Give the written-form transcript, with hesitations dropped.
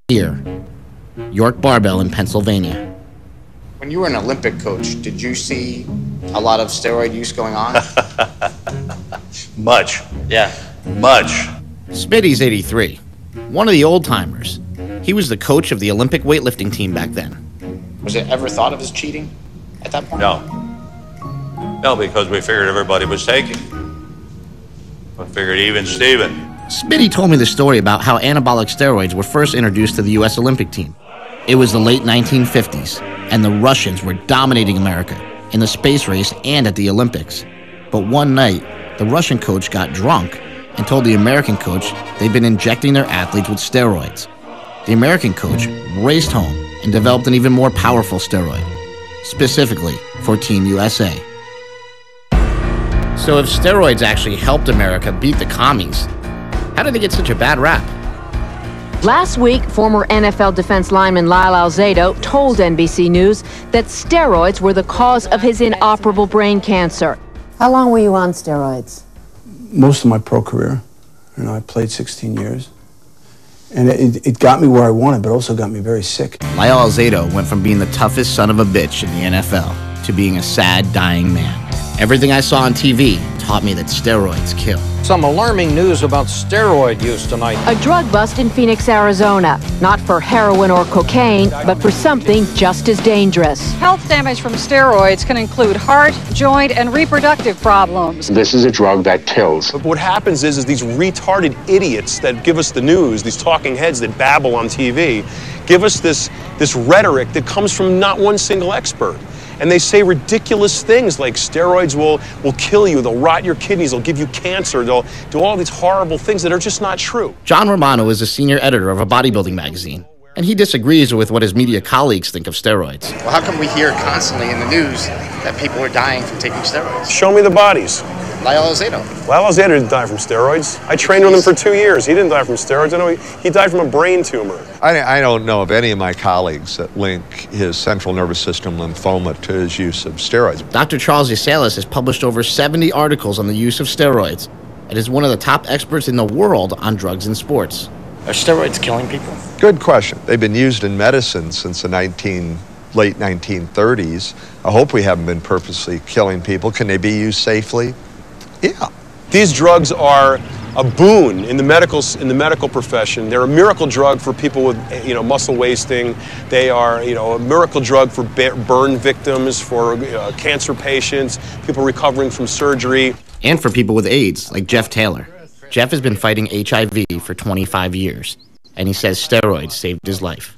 Here, York Barbell in Pennsylvania. When you were an Olympic coach, did you see a lot of steroid use going on? Much. Yeah. Much. Smitty's 83, one of the old-timers. He was the coach of the Olympic weightlifting team back then. Was it ever thought of as cheating at that point? No, because we figured everybody was taking. We figured even Steven. Smitty told me the story about how anabolic steroids were first introduced to the U.S. Olympic team. It was the late 1950s, and the Russians were dominating America in the space race and at the Olympics. But one night, the Russian coach got drunk and told the American coach they'd been injecting their athletes with steroids. The American coach raced home and developed an even more powerful steroid, specifically for Team USA. So if steroids actually helped America beat the commies, how did they get such a bad rap? Last week, former NFL defense lineman Lyle Alzado told NBC News that steroids were the cause of his inoperable brain cancer. How long were you on steroids? Most of my pro career. I played 16 years. And it got me where I wanted, but also got me very sick. Lyle Alzado went from being the toughest son of a bitch in the NFL to being a sad, dying man. Everything I saw on TV taught me that steroids kill. Some alarming news about steroid use tonight. A drug bust in Phoenix, Arizona. Not for heroin or cocaine, but for something just as dangerous. Health damage from steroids can include heart, joint, and reproductive problems. This is a drug that kills. But what happens is these retarded idiots that give us the news, these talking heads that babble on TV, give us this rhetoric that comes from not one single expert. And they say ridiculous things like steroids will kill you, they'll rot your kidneys, they'll give you cancer, they'll do all these horrible things that are just not true. John Romano is a senior editor of a bodybuilding magazine, and he disagrees with what his media colleagues think of steroids. Well, how come we hear constantly in the news that people are dying from taking steroids? Show me the bodies. Lyle Alzado. Lyle Alzado didn't die from steroids. I trained with him for 2 years. He didn't die from steroids. I know he died from a brain tumor. I don't know of any of my colleagues that link his central nervous system lymphoma to his use of steroids. Dr. Charles Yasalis has published over 70 articles on the use of steroids and is one of the top experts in the world on drugs in sports. Are steroids killing people? Good question. They've been used in medicine since the late 1930s. I hope we haven't been purposely killing people. Can they be used safely? Yeah. These drugs are a boon in the medical profession. They're a miracle drug for people with muscle wasting. They are a miracle drug for burn victims, for cancer patients, people recovering from surgery. And for people with AIDS, like Jeff Taylor. Jeff has been fighting HIV for 25 years, and he says steroids saved his life.